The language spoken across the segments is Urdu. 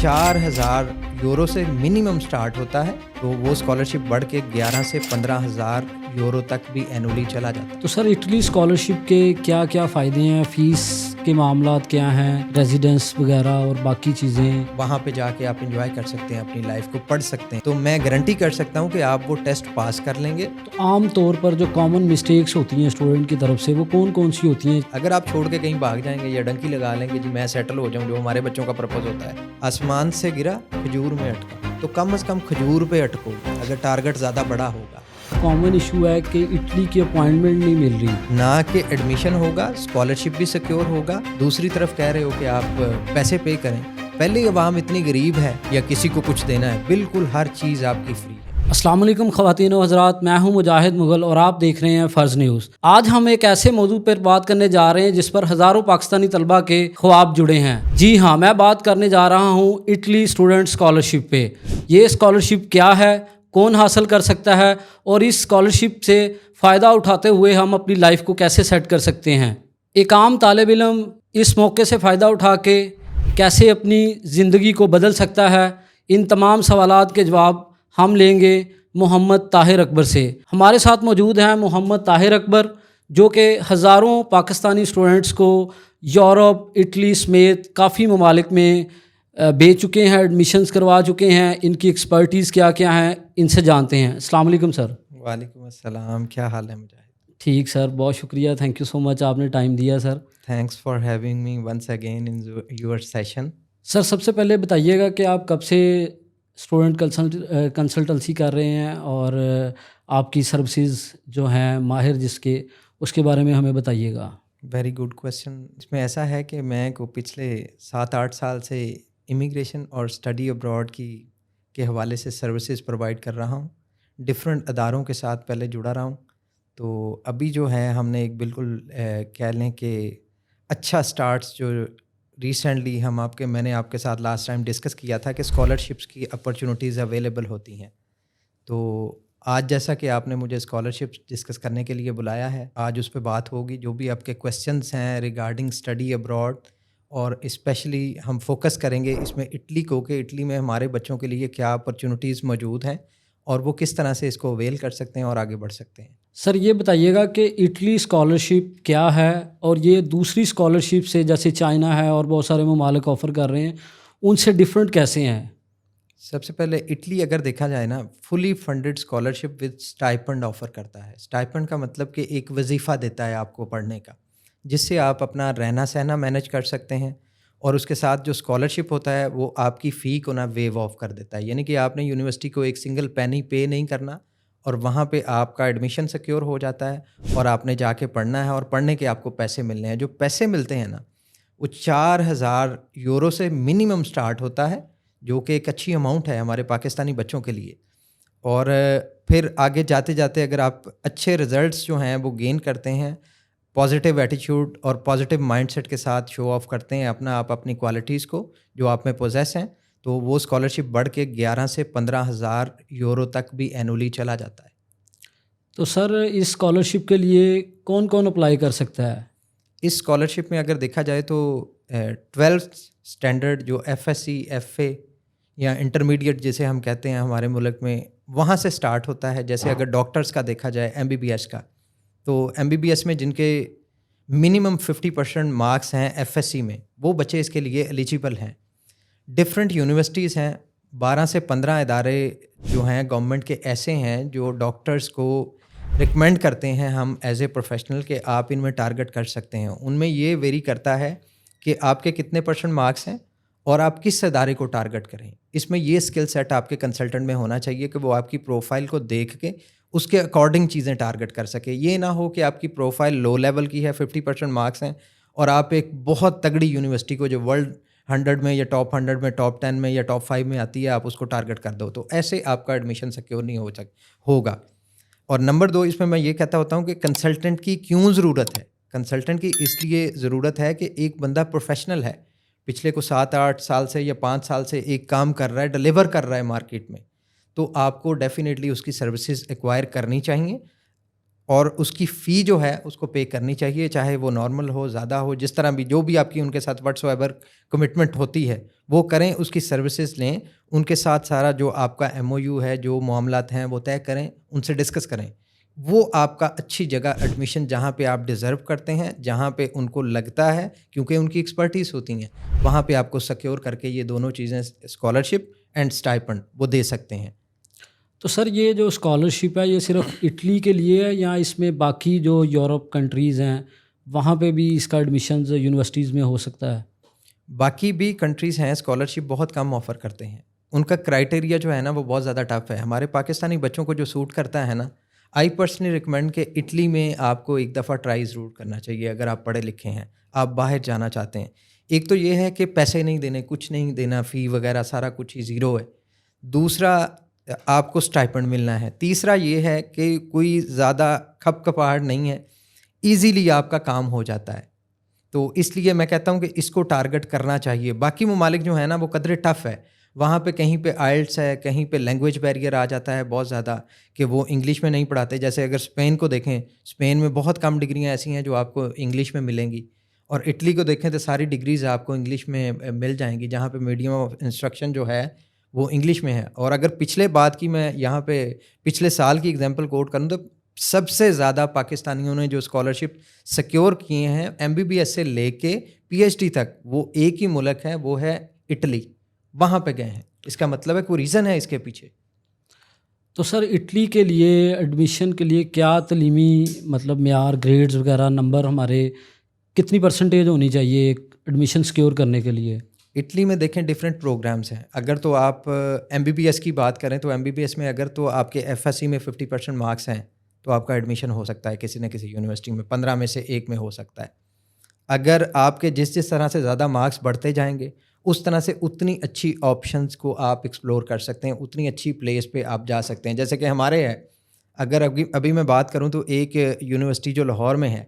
4,000 یورو سے منیمم سٹارٹ ہوتا ہے، تو وہ اسکالرشپ بڑھ کے 11 سے 15,000 یورو تک بھی اینولی چلا جاتا ہے۔ تو سر اٹلی اسکالرشپ کے کیا کیا فائدے ہیں؟ فیس کے معاملات کیا ہیں، ریزیڈنس وغیرہ اور باقی چیزیں؟ وہاں پہ جا کے آپ انجوائے کر سکتے ہیں، اپنی لائف کو پڑھ سکتے ہیں، تو میں گارنٹی کر سکتا ہوں کہ آپ وہ ٹیسٹ پاس کر لیں گے۔ تو عام طور پر جو کامن مسٹیکس ہوتی ہیں اسٹوڈنٹ کی طرف سے، وہ کون کون سی ہوتی ہیں؟ اگر آپ چھوڑ کے کہیں بھاگ جائیں گے یا ڈنکی لگا لیں گے جی میں سیٹل ہو جاؤں، جو ہمارے بچوں کا پرپز ہوتا ہے، آسمان سے گرا کھجور میں اٹکا، تو کم از کم کھجور پہ اٹکو اگر ٹارگٹ زیادہ بڑا ہوگا۔ کامن ایشو ہے کہ اٹلی کی اپوائنٹمنٹ نہیں مل رہی، نہ کہ ایڈمیشن ہوگا، اسکالرشپ بھی سیکیور ہوگا، دوسری طرف کہہ رہے ہو کہ آپ پیسے پے کریں۔ پہلے عوام اتنی غریب ہے یا کسی کو کچھ دینا ہے، بالکل ہر چیز آپ کی فری ہے۔ السلام علیکم خواتین و حضرات، میں ہوں مجاہد مغل اور آپ دیکھ رہے ہیں فرض نیوز۔ آج ہم ایک ایسے موضوع پر بات کرنے جا رہے ہیں جس پر ہزاروں پاکستانی طلبہ کے خواب جڑے ہیں۔ جی ہاں، میں بات کرنے جا رہا ہوں اٹلی اسٹوڈنٹ اسکالرشپ پہ۔ یہ اسکالرشپ کیا ہے، کون حاصل کر سکتا ہے، اور اس اسکالرشپ سے فائدہ اٹھاتے ہوئے ہم اپنی لائف کو کیسے سیٹ کر سکتے ہیں۔ ایک عام طالب علم اس موقع سے فائدہ اٹھا کے کیسے اپنی زندگی کو بدل سکتا ہے، ان تمام سوالات کے جواب ہم لیں گے محمد طاہر اکبر سے۔ ہمارے ساتھ موجود ہیں محمد طاہر اکبر، جو کہ ہزاروں پاکستانی اسٹوڈنٹس کو یورپ، اٹلی سمیت کافی ممالک میں بھیج چکے ہیں، ایڈمیشنز کروا چکے ہیں۔ ان کی ایکسپرٹیز کیا کیا ہیں، ان سے جانتے ہیں۔ السلام علیکم سر۔ وعلیکم السلام، کیا حال ہے مجاہد؟ ٹھیک سر، بہت شکریہ، تھینک یو سو مچ، آپ نے ٹائم دیا sir. Thanks for having me once again in your session. Sir سب سے پہلے بتائیے گا کہ آپ کب سے اسٹوڈنٹ کنسلٹنسی کر رہے ہیں، اور آپ کی سروسز جو ہیں ماہر جس کے، اس کے بارے میں ہمیں بتائیے گا۔ Very good question. اس میں ایسا ہے کہ میں کو پچھلے 7-8 سال سے امیگریشن اور اسٹڈی ابراڈ کے حوالے سے سروسز پرووائڈ کر رہا ہوں، ڈفرینٹ اداروں کے ساتھ پہلے جڑا رہا ہوں۔ تو ابھی جو ہے ہم نے ایک بالکل کہہ لیں کہ اچھا سٹارٹس جو ریسنٹلی میں نے آپ کے ساتھ لاسٹ ٹائم ڈسکس کیا تھا کہ اسکالرشپس کی اپرچونیٹیز اویلیبل ہوتی ہیں، تو آج جیسا کہ آپ نے مجھے اسکالرشپس ڈسکس کرنے کے لیے بلایا ہے، آج اس پہ بات ہوگی۔ جو بھی آپ کے کویسچنس ہیں ریگارڈنگ اسٹڈی ابراڈ، اور اسپیشلی ہم فوکس کریں گے اس میں اٹلی کو، کہ اٹلی میں ہمارے بچوں کے لیے کیا اپرچونیٹیز موجود ہیں اور وہ کس طرح سے اس کو اویل کر سکتے ہیں اور آگے بڑھ سکتے ہیں۔ سر یہ بتائیے گا کہ اٹلی اسکالرشپ کیا ہے، اور یہ دوسری اسکالرشپ سے جیسے چائنا ہے اور بہت سارے ممالک آفر کر رہے ہیں، ان سے ڈفرینٹ کیسے ہیں؟ سب سے پہلے اٹلی اگر دیکھا جائے نا، fully funded scholarship with stipend offer کرتا ہے۔ اسٹائپنڈ کا مطلب کہ ایک وظیفہ دیتا ہے آپ کو پڑھنے کا، جس سے آپ اپنا رہنا سہنا مینیج کر سکتے ہیں، اور اس کے ساتھ جو اسکالرشپ ہوتا ہے وہ آپ کی فی کو نا ویو آف کر دیتا ہے، یعنی کہ آپ نے یونیورسٹی کو ایک سنگل پینی پے نہیں کرنا، اور وہاں پہ آپ کا ایڈمیشن سیکیور ہو جاتا ہے، اور آپ نے جا کے پڑھنا ہے، اور پڑھنے کے آپ کو پیسے ملنے ہیں۔ جو پیسے ملتے ہیں نا، وہ 4,000 یورو سے منیمم سٹارٹ ہوتا ہے، جو کہ ایک اچھی اماؤنٹ ہے ہمارے پاکستانی بچوں کے لیے۔ اور پھر آگے جاتے جاتے اگر آپ اچھے رزلٹس جو ہیں وہ گین کرتے ہیں، پازیٹیو ایٹیچیوڈ اور پازیٹیو مائنڈ سیٹ کے ساتھ شو آف کرتے ہیں اپنی کوالٹیز کو جو آپ میں پوزیس ہیں، تو وہ اسکالرشپ بڑھ کے 11 سے 15,000 یورو تک بھی اینولی چلا جاتا ہے۔ تو سر اس اسکالرشپ کے لیے کون کون اپلائی کر سکتا ہے؟ اس اسکالرشپ میں اگر دیکھا جائے تو 12th اسٹینڈرڈ جو F S C, F A یا انٹرمیڈیٹ جسے ہم کہتے ہیں ہمارے ملک میں، وہاں سے سٹارٹ ہوتا ہے۔ جیسے اگر ڈاکٹرز کا دیکھا جائے، ایم بی بی ایس کا، تو ایم بی بی ایس میں جن کے منیمم 50% مارکس ہیں ایف ایس سی میں، وہ بچے اس کے لیے ایلیجیبل ہیں۔ ڈفرینٹ یونیورسٹیز ہیں، 12 سے 15 ادارے جو ہیں گورنمنٹ کے ایسے ہیں جو ڈاکٹرز کو ریکمینڈ کرتے ہیں ہم ایز اے پروفیشنل کہ آپ ان میں ٹارگٹ کر سکتے ہیں۔ ان میں یہ ویری کرتا ہے کہ آپ کے کتنے % مارکس ہیں اور آپ کس ادارے کو ٹارگٹ کریں۔ اس میں یہ اسکل سیٹ آپ کے کنسلٹنٹ میں ہونا چاہیے کہ وہ آپ کی پروفائل کو دیکھ کے اس کے اکارڈنگ چیزیں ٹارگٹ کر سکے۔ یہ نہ ہو کہ آپ کی پروفائل لو لیول کی ہے، 50% مارکس ہیں، اور آپ ایک بہت تگڑی یونیورسٹی کو جو ورلڈ 100 میں یا ٹاپ 100 میں، ٹاپ 10 میں یا ٹاپ 5 میں آتی ہے، آپ اس کو ٹارگٹ کر دو، تو ایسے آپ کا ایڈمیشن سیکیور نہیں ہوگا۔ اور نمبر 2، اس میں یہ کہتا ہوتا ہوں کہ کنسلٹنٹ کی کیوں ضرورت ہے۔ کنسلٹنٹ کی اس لیے ضرورت ہے کہ ایک بندہ پروفیشنل ہے، پچھلے کو 7-8 سال سے یا 5 سال سے ایک کام کر رہا ہے، ڈلیور کر رہا ہے مارکیٹ میں، تو آپ کو ڈیفینیٹلی اس کی سروسز ایکوائر کرنی چاہیے۔ اور اس کی فی جو ہے اس کو پے کرنی چاہیے، چاہے وہ نارمل ہو، زیادہ ہو، جس طرح بھی جو بھی آپ کی ان کے ساتھ وٹس ایور کمٹمنٹ ہوتی ہے وہ کریں، اس کی سروسز لیں، ان کے ساتھ سارا جو آپ کا ایم او یو ہے، جو معاملات ہیں وہ طے کریں، ان سے ڈسکس کریں. وہ آپ کا اچھی جگہ ایڈمیشن جہاں پہ آپ ڈیزرو کرتے ہیں، جہاں پہ ان کو لگتا ہے، کیونکہ ان کی ایکسپرٹیز ہوتی ہیں، وہاں پہ آپ کو سیکیور کر کے یہ دونوں چیزیں اسکالرشپ اینڈ اسٹائپنڈ وہ دے سکتے ہیں. تو سر یہ جو اسکالرشپ ہے یہ صرف اٹلی کے لیے ہے یا اس میں باقی جو یورپ کنٹریز ہیں وہاں پہ بھی اس کا ایڈمیشنز یونیورسٹیز میں ہو سکتا ہے؟ باقی بھی کنٹریز ہیں اسکالرشپ بہت کم آفر کرتے ہیں، ان کا کرائٹیریا جو ہے نا وہ بہت زیادہ ٹف ہے. ہمارے پاکستانی بچوں کو جو سوٹ کرتا ہے نا، آئی پرسنلی ریکمینڈ کہ اٹلی میں آپ کو ایک دفعہ ٹرائی ضرور کرنا چاہیے اگر آپ پڑھے لکھے ہیں، آپ باہر جانا چاہتے ہیں. ایک تو یہ ہے کہ پیسے نہیں دینے، کچھ نہیں دینا، فی وغیرہ سارا کچھ ہی زیرو ہے. دوسرا آپ کو اسٹائپنڈ ملنا ہے. تیسرا یہ ہے کہ کوئی زیادہ کھپ کپاہٹ نہیں ہے، ایزیلی آپ کا کام ہو جاتا ہے. تو اس لیے میں کہتا ہوں کہ اس کو ٹارگٹ کرنا چاہیے. باقی ممالک جو ہیں نا وہ قدرے ٹف ہے، وہاں پہ کہیں پہ آئلٹس ہے، کہیں پہ لینگویج بیریئر آ جاتا ہے بہت زیادہ کہ وہ انگلش میں نہیں پڑھاتے. جیسے اگر اسپین کو دیکھیں، اسپین میں بہت کم ڈگریاں ایسی ہیں جو آپ کو انگلش میں ملیں گی، اور اٹلی کو دیکھیں تو ساری ڈگریز آپ کو انگلش میں مل جائیں گی، جہاں پہ میڈیم آف انسٹرکشن جو ہے وہ انگلش میں ہے. اور اگر پچھلے بات کی میں یہاں پہ پچھلے سال کی اگزامپل کوٹ کروں تو سب سے زیادہ پاکستانیوں نے جو اسکالرشپ سیکیور کیے ہیں ایم بی بی ایس سے لے کے پی ایچ ڈی تک، وہ ایک ہی ملک ہے، وہ ہے اٹلی. وہاں پہ گئے ہیں. اس کا مطلب ہے کوئی ریزن ہے اس کے پیچھے. تو سر اٹلی کے لیے ایڈمیشن کے لیے کیا تعلیمی مطلب معیار، گریڈز وغیرہ، نمبر ہمارے کتنی پرسنٹیج ہونی چاہیے ایک ایڈمیشن سیکیور کرنے کے لیے؟ اٹلی میں دیکھیں ڈفرینٹ پروگرامس ہیں. اگر تو آپ ایم بی بی ایس کی بات کریں تو ایم بی بی ایس میں اگر تو آپ کے ایف ایس سی میں 50% مارکس ہیں تو آپ کا ایڈمیشن ہو سکتا ہے کسی نہ کسی یونیورسٹی میں، 15 میں سے ایک میں ہو سکتا ہے. اگر آپ کے جس طرح سے زیادہ مارکس بڑھتے جائیں گے اس طرح سے اتنی اچھی آپشنس کو آپ ایکسپلور کر سکتے ہیں، اتنی اچھی پلیس پہ آپ جا سکتے ہیں. جیسے کہ ہمارے ہے، اگر ابھی میں بات کروں تو ایک یونیورسٹی جو لاہور میں ہے،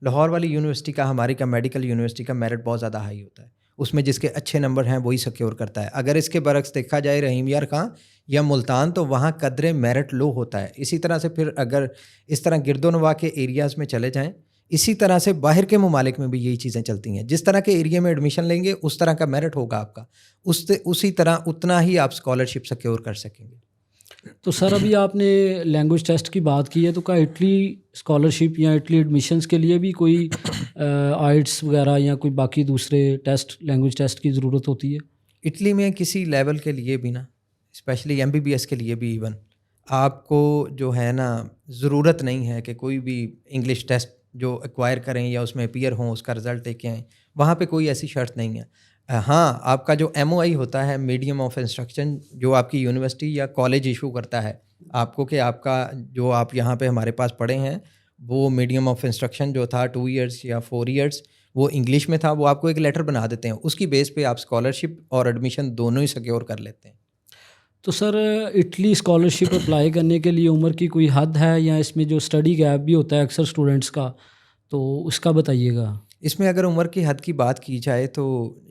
لاہور والی یونیورسٹی کا، ہماری کا میڈیکل یونیورسٹی کا میرٹ بہت زیادہ ہائی ہوتا ہے. اس میں جس کے اچھے نمبر ہیں وہی سیکیور کرتا ہے. اگر اس کے برعکس دیکھا جائے رحیم یار خان یا ملتان، تو وہاں قدر میرٹ لو ہوتا ہے. اسی طرح سے پھر اگر اس طرح گرد و نواح کے ایریاز میں چلے جائیں، اسی طرح سے باہر کے ممالک میں بھی یہی چیزیں چلتی ہیں. جس طرح کے ایریا میں ایڈمیشن لیں گے اس طرح کا میرٹ ہوگا آپ کا، اسی طرح اتنا ہی آپ اسکالرشپ سیکیور کر سکیں گے. تو سر ابھی آپ نے لینگویج ٹیسٹ کی بات کی ہے، تو کیا اٹلی اسکالرشپ یا اٹلی ایڈمیشنس کے لیے بھی کوئی آئٹس وغیرہ یا کوئی باقی دوسرے ٹیسٹ، لینگویج ٹیسٹ کی ضرورت ہوتی ہے؟ اٹلی میں کسی لیول کے لیے بھی نا، specially M B B S کے لیے بھی ایون آپ کو جو ہے نا ضرورت نہیں ہے کہ کوئی بھی انگلش ٹیسٹ جو ایکوائر کریں یا اس میں اپیئر ہوں، اس کا رزلٹ لے کے آئیں. وہاں پہ کوئی ایسی شرط نہیں ہے. ہاں، آپ کا جو ایم او آئی ہوتا ہے، میڈیم آف انسٹرکشن، جو آپ کی یونیورسٹی یا کالج ایشو کرتا ہے آپ کو کہ آپ کا جو آپ یہاں پہ ہمارے پاس پڑھے ہیں وہ میڈیم آف انسٹرکشن جو تھا 2 ایئرس یا 4 ایئرس وہ انگلش میں تھا، وہ آپ کو ایک لیٹر بنا دیتے ہیں. اس کی بیس پہ آپ اسکالرشپ اور ایڈمیشن دونوں ہی سیکیور کر لیتے ہیں. تو سر اٹلی اسکالرشپ اپلائی کرنے کے لیے عمر کی کوئی حد ہے یا اس میں جو اسٹڈی گیپ بھی ہوتا ہے اکثر اسٹوڈنٹس کا، تو اس کا بتائیے گا. اس میں اگر عمر کی حد کی بات کی جائے تو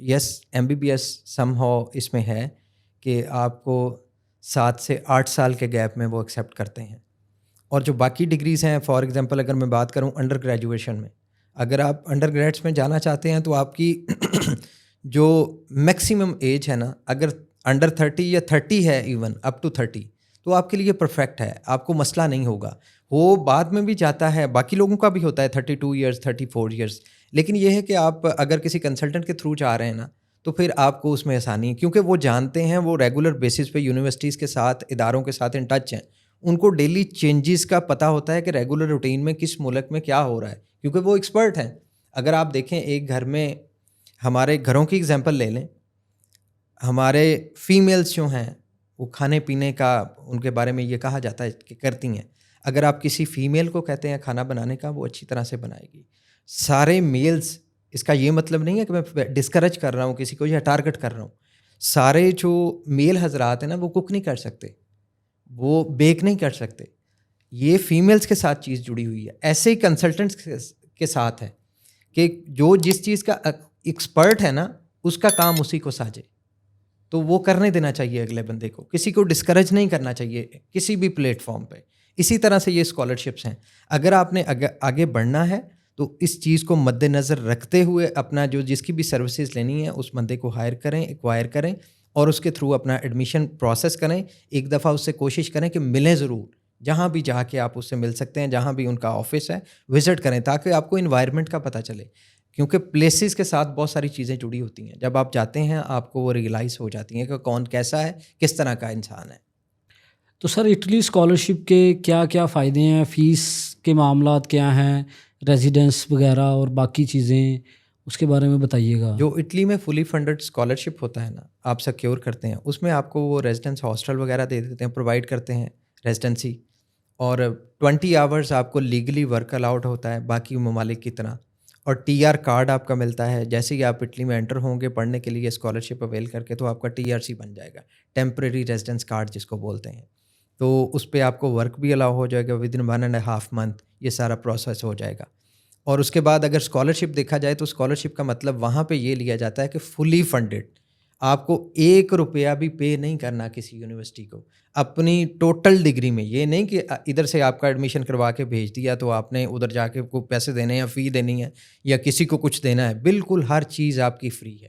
yes, M B B S somehow اس میں ہے کہ آپ کو 7 سے 8 سال کے گیپ میں وہ ایکسیپٹ کرتے ہیں. اور جو باقی ڈگریز ہیں، فار ایگزامپل اگر میں بات کروں انڈر گریجویشن میں، اگر آپ انڈر گریڈس میں جانا چاہتے ہیں تو آپ کی جو میکسیمم ایج ہے نا، اگر انڈر 30 یا 30 ہے، ایون اپ ٹو 30، تو آپ کے لیے پرفیکٹ ہے، آپ کو مسئلہ نہیں ہوگا. وہ بعد میں بھی جاتا ہے، باقی لوگوں کا بھی ہوتا ہے 32 ایئرس 34 ایئرس. لیکن یہ ہے کہ آپ اگر کسی کنسلٹنٹ کے تھرو جا رہے ہیں نا تو پھر آپ کو اس میں آسانی ہے، کیونکہ وہ جانتے ہیں، وہ ریگولر بیسس پہ یونیورسٹیز کے ساتھ، اداروں کے ساتھ ان ٹچ ہیں. ان کو ڈیلی چینجز کا پتہ ہوتا ہے کہ ریگولر روٹین میں کس ملک میں کیا ہو رہا ہے، کیونکہ وہ ایکسپرٹ ہیں. اگر آپ دیکھیں ایک گھر میں، ہمارے گھروں کی اگزامپل لے لیں، ہمارے فیمیلز جو ہیں وہ کھانے پینے کا ان کے بارے میں یہ کہا جاتا ہے کہ کرتی ہیں. اگر آپ کسی فیمیل کو کہتے ہیں کھانا بنانے کا، وہ اچھی طرح سے بنائے گی. سارے میلز، اس کا یہ مطلب نہیں ہے کہ میں ڈسکریج کر رہا ہوں کسی کو یا ٹارگٹ کر رہا ہوں. سارے جو میل حضرات ہیں نا وہ کک نہیں کر سکتے، وہ بیک نہیں کر سکتے. یہ فیمیلز کے ساتھ چیز جڑی ہوئی ہے. ایسے ہی کنسلٹنٹس کے ساتھ ہے کہ جو جس چیز کا ایکسپرٹ ہے نا اس کا کام اسی کو ساجے، تو وہ کرنے دینا چاہیے اگلے بندے کو. کسی کو ڈسکریج نہیں کرنا چاہیے کسی بھی پلیٹ فارم پہ. اسی طرح سے یہ اسکالرشپس ہیں. اگر آپ نے آگے بڑھنا ہے تو اس چیز کو مد نظر رکھتے ہوئے اپنا جس کی بھی سروسز لینی ہے اس بندے کو ہائر کریں, ایکوائر کریں اور اس کے تھرو اپنا ایڈمیشن پروسیس کریں. ایک دفعہ اس سے کوشش کریں کہ ملیں ضرور, جہاں بھی جا کے آپ اس سے مل سکتے ہیں, جہاں بھی ان کا آفس ہے وزٹ کریں تاکہ آپ کو انوائرمنٹ کا پتہ چلے, کیونکہ پلیسز کے ساتھ بہت ساری چیزیں جڑی ہوتی ہیں. جب آپ جاتے ہیں آپ کو وہ ریئلائز ہو جاتی ہیں کہ کون کیسا ہے, کس طرح کا انسان ہے. تو سر اٹلی اسکالرشپ کے کیا کیا فائدے ہیں؟ فیس کے معاملات کیا ہیں؟ ریزیڈنس وغیرہ اور باقی چیزیں اس کے بارے میں بتائیے گا. جو اٹلی میں فلی فنڈڈ اسکالرشپ ہوتا ہے نا, آپ سیکیور کرتے ہیں, اس میں آپ کو وہ ریزیڈنس ہاسٹل وغیرہ دے دیتے ہیں, پرووائڈ کرتے ہیں ریزیڈنسی, اور 20 آورز آپ کو لیگلی ورک الاؤڈ ہوتا ہے باقی ممالک کی طرح, اور TR کارڈ آپ کا ملتا ہے. جیسے ہی آپ اٹلی میں انٹر ہوں گے پڑھنے کے لیے اسکالرشپ اویل کر کے, تو آپ کا TRC بن جائے گا, ٹیمپریری ریزیڈنس کارڈ جس کو بولتے ہیں. تو اس پہ آپ کو ورک بھی الاؤ ہو جائے گا ود ان 1.5 month, یہ سارا پروسیس ہو جائے گا. اور اس کے بعد اگر اسکالرشپ دیکھا جائے تو اسکالرشپ کا مطلب وہاں پہ یہ لیا جاتا ہے کہ فلی فنڈڈ, آپ کو 1 روپیہ بھی پے نہیں کرنا کسی یونیورسٹی کو اپنی ٹوٹل ڈگری میں. یہ نہیں کہ ادھر سے آپ کا ایڈمیشن کروا کے بھیج دیا تو آپ نے ادھر جا کے کو پیسے دینے ہیں یا فی دینی ہے یا کسی کو کچھ دینا ہے. بالکل ہر چیز آپ کی فری ہے,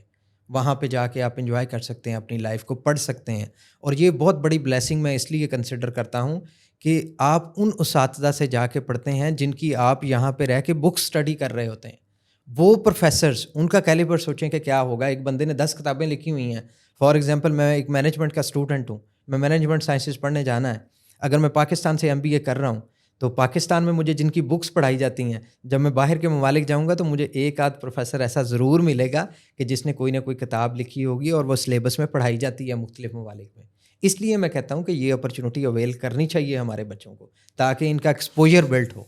وہاں پہ جا کے آپ انجوائے کر سکتے ہیں, اپنی لائف کو پڑھ سکتے ہیں. اور یہ بہت بڑی بلیسنگ میں اس لیے کنسیڈر کرتا ہوں کہ آپ ان اساتذہ سے جا کے پڑھتے ہیں جن کی آپ یہاں پہ رہ کے بک اسٹڈی کر رہے ہوتے ہیں. وہ پروفیسرز, ان کا کیلیبر سوچیں کہ کیا ہوگا. ایک بندے نے 10 کتابیں لکھی ہوئی ہیں. فار ایگزامپل میں ایک مینجمنٹ کا اسٹوڈنٹ ہوں, میں مینجمنٹ سائنسز پڑھنے جانا ہے. اگر میں پاکستان سے MBA کر رہا ہوں تو پاکستان میں مجھے جن کی بکس پڑھائی جاتی ہیں, جب میں باہر کے ممالک جاؤں گا تو مجھے ایک آدھ پروفیسر ایسا ضرور ملے گا کہ جس نے کوئی نہ کوئی کتاب لکھی ہوگی اور وہ سلیبس میں پڑھائی جاتی ہے مختلف ممالک میں. اس لیے میں کہتا ہوں کہ یہ اپرچونٹی اویل کرنی چاہیے ہمارے بچوں کو تاکہ ان کا ایکسپوجر بلڈ ہو.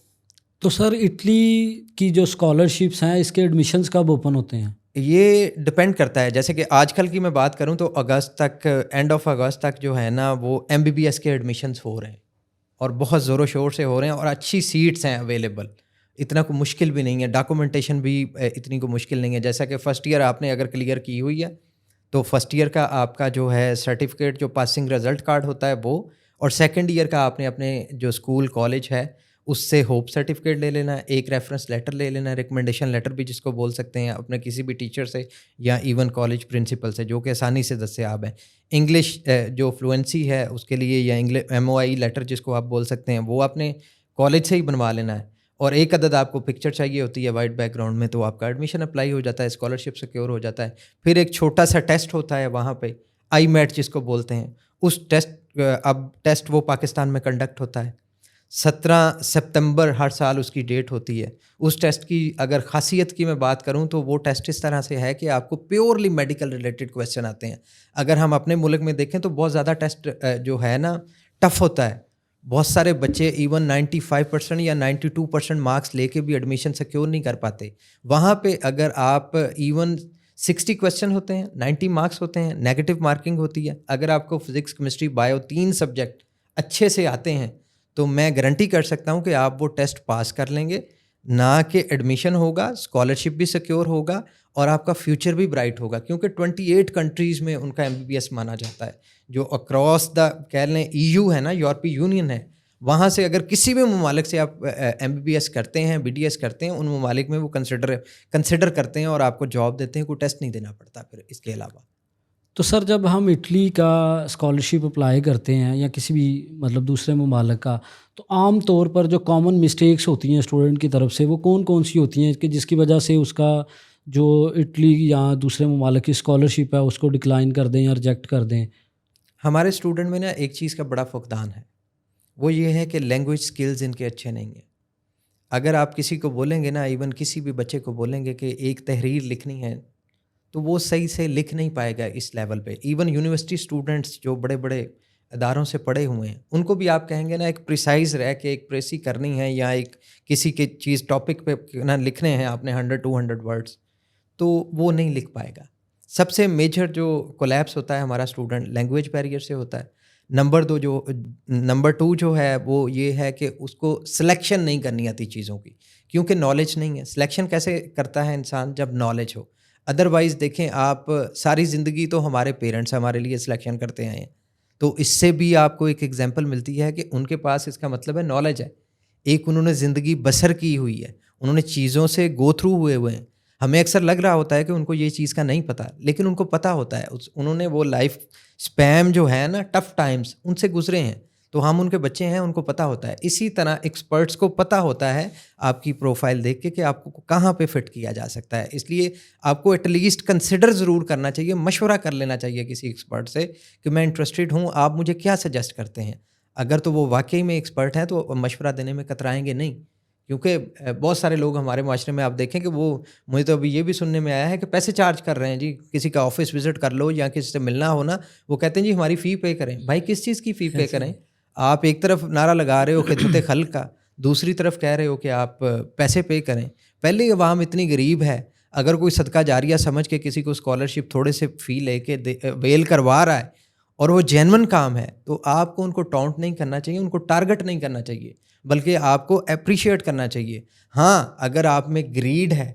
تو سر اٹلی کی جو اسکالرشپس ہیں اس کے ایڈمیشنز کب اوپن ہوتے ہیں؟ یہ ڈپینڈ کرتا ہے. جیسے کہ آج کل کی میں بات کروں تو اگست تک, اینڈ آف اگست تک جو ہے نا وہ MBBS کے ایڈمیشنز ہو رہے ہیں اور بہت زور و شور سے ہو رہے ہیں, اور اچھی سیٹس ہیں اویلیبل. اتنا کوئی مشکل بھی نہیں ہے, ڈاکومنٹیشن بھی اتنی کوئی مشکل نہیں ہے. جیسا کہ فرسٹ ایئر آپ نے اگر کلیئر کی ہوئی ہے تو فرسٹ ایئر کا آپ کا جو ہے سرٹیفکیٹ, جو پاسنگ رزلٹ کارڈ ہوتا ہے وہ, اور سیکنڈ ایئر کا آپ نے اپنے جو اسکول کالج ہے اس سے ہوپ سرٹیفکیٹ لے لینا ہے, ایک ریفرنس لیٹر لے لینا ہے, ریکمنڈیشن لیٹر بھی جس کو بول سکتے ہیں, اپنے کسی بھی ٹیچر سے یا ایون کالج پرنسپل سے جو کہ آسانی سے دستیاب ہیں. انگلش جو فلوئنسی ہے اس کے لیے یا MOI لیٹر جس کو آپ بول سکتے ہیں وہ اپنے کالج سے ہی بنوا لینا ہے. اور ایک عدد آپ کو پکچر چاہیے ہوتی ہے وائٹ بیک گراؤنڈ میں, تو آپ کا ایڈمیشن اپلائی ہو جاتا ہے, اسکالرشپ سیکیور ہو جاتا ہے. پھر ایک چھوٹا سا ٹیسٹ ہوتا ہے وہاں پہ, IMET جس کو بولتے ہیں, اس ٹیسٹ وہ پاکستان میں کنڈکٹ ہوتا ہے. 17 سپتمبر ہر سال اس کی ڈیٹ ہوتی ہے. اس ٹیسٹ کی اگر خاصیت کی میں بات کروں تو وہ ٹیسٹ اس طرح سے ہے کہ آپ کو پیورلی میڈیکل ریلیٹڈ کویسچن آتے ہیں. اگر ہم اپنے ملک میں دیکھیں تو بہت زیادہ ٹیسٹ جو ہے نا ٹف ہوتا ہے. بہت سارے بچے ایون 95% یا 92% مارکس لے کے بھی ایڈمیشن سیکیور نہیں کر پاتے. وہاں پہ اگر آپ ایون 60 کویسچن ہوتے ہیں, 90 مارکس ہوتے ہیں, نیگیٹو مارکنگ ہوتی ہے. اگر آپ کو فزکس, کیمسٹری, بایو 3 سبجیکٹ اچھے سے آتے ہیں تو میں گارنٹی کر سکتا ہوں کہ آپ وہ ٹیسٹ پاس کر لیں گے, نہ کہ ایڈمیشن ہوگا, اسکالرشپ بھی سیکیور ہوگا اور آپ کا فیوچر بھی برائٹ ہوگا. کیونکہ 28 کنٹریز میں ان کا MBBS مانا جاتا ہے, جو اکراس دا کہہ لیں EU ہے نا, یورپی یونین ہے. وہاں سے اگر کسی بھی ممالک سے آپ MBBS کرتے ہیں, BDS کرتے ہیں, ان ممالک میں وہ کنسیڈر کرتے ہیں اور آپ کو جاب دیتے ہیں, کوئی ٹیسٹ نہیں دینا پڑتا پھر اس کے علاوہ. تو سر جب ہم اٹلی کا اسکالرشپ اپلائی کرتے ہیں یا کسی بھی مطلب دوسرے ممالک کا, تو عام طور پر جو کامن مسٹیکس ہوتی ہیں اسٹوڈنٹ کی طرف سے وہ کون سی ہوتی ہیں کہ جس کی وجہ سے اس کا جو اٹلی یا دوسرے ممالک کی اسکالرشپ ہے اس کو ڈکلائن کر دیں یا ریجیکٹ کر دیں؟ ہمارے اسٹوڈنٹ میں نا ایک چیز کا بڑا فقدان ہے, وہ یہ ہے کہ لینگویج سکلز ان کے اچھے نہیں ہیں. اگر آپ کسی کو بولیں گے نا, ایون کسی بھی بچے کو بولیں گے کہ ایک تحریر لکھنی ہے تو وہ صحیح سے لکھ نہیں پائے گا اس لیول پہ. ایون یونیورسٹی اسٹوڈنٹس جو بڑے بڑے اداروں سے پڑھے ہوئے ہیں, ان کو بھی آپ کہیں گے نا ایک پریسائز رہ کے ایک پریسی کرنی ہے یا ایک کسی کے چیز ٹاپک پہ نا لکھنے ہیں آپ نے 100-200 ورڈس, تو وہ نہیں لکھ پائے گا. سب سے میجر جو کولیپس ہوتا ہے ہمارا اسٹوڈنٹ لینگویج بیریئر سے ہوتا ہے. نمبر 2 جو ہے وہ یہ ہے کہ اس کو سلیکشن نہیں کرنی آتی چیزوں کی, کیونکہ نالج نہیں ہے. سلیکشن کیسے کرتا ہے انسان؟ جب نالج ہو. ادروائز دیکھیں آپ, ساری زندگی تو ہمارے پیرنٹس ہمارے لیے سلیکشن کرتے آئے ہیں, تو اس سے بھی آپ کو ایک ایگزامپل ملتی ہے کہ ان کے پاس اس کا مطلب ہے نالج ہے، ایک انہوں نے زندگی بسر کی ہوئی ہے، انہوں نے چیزوں سے گو تھرو ہوئے ہیں. ہمیں اکثر لگ رہا ہوتا ہے کہ ان کو یہ چیز کا نہیں پتہ، لیکن ان کو پتہ ہوتا ہے، انہوں نے وہ لائف اسپیم جو ہے نا، ٹف ٹائمز ان سے گزرے ہیں. تو ہم ان کے بچے ہیں، ان کو پتہ ہوتا ہے. اسی طرح ایکسپرٹس کو پتہ ہوتا ہے آپ کی پروفائل دیکھ کے کہ آپ کو کہاں پہ فٹ کیا جا سکتا ہے. اس لیے آپ کو ایٹ لیسٹ کنسیڈر ضرور کرنا چاہیے، مشورہ کر لینا چاہیے کسی ایکسپرٹ سے کہ میں انٹرسٹیڈ ہوں، آپ مجھے کیا سجیسٹ کرتے ہیں. اگر تو وہ واقعی میں ایکسپرٹ ہیں تو مشورہ دینے میں کترائیں گے نہیں، کیونکہ بہت سارے لوگ ہمارے معاشرے میں آپ دیکھیں کہ وہ، مجھے تو ابھی یہ بھی سننے میں آیا ہے کہ پیسے چارج کر رہے ہیں جی، کسی کا آفس وزٹ کر لو یا کسی سے ملنا ہونا، وہ کہتے ہیں جی ہماری فی پے کریں. بھائی کس چیز کی فی پے کریں؟ آپ ایک طرف نعرہ لگا رہے ہو خدمت خلق کا، دوسری طرف کہہ رہے ہو کہ آپ پیسے پے کریں. پہلے عوام اتنی غریب ہے، اگر کوئی صدقہ جاریہ سمجھ کے کسی کو اسکالرشپ تھوڑے سے فی لے کے ویل کروا رہا ہے اور وہ جینون کام ہے، تو آپ کو ان کو ٹاؤنٹ نہیں کرنا چاہیے، ان کو ٹارگٹ نہیں کرنا چاہیے، بلکہ آپ کو اپریشیٹ کرنا چاہیے. ہاں اگر آپ میں گریڈ ہے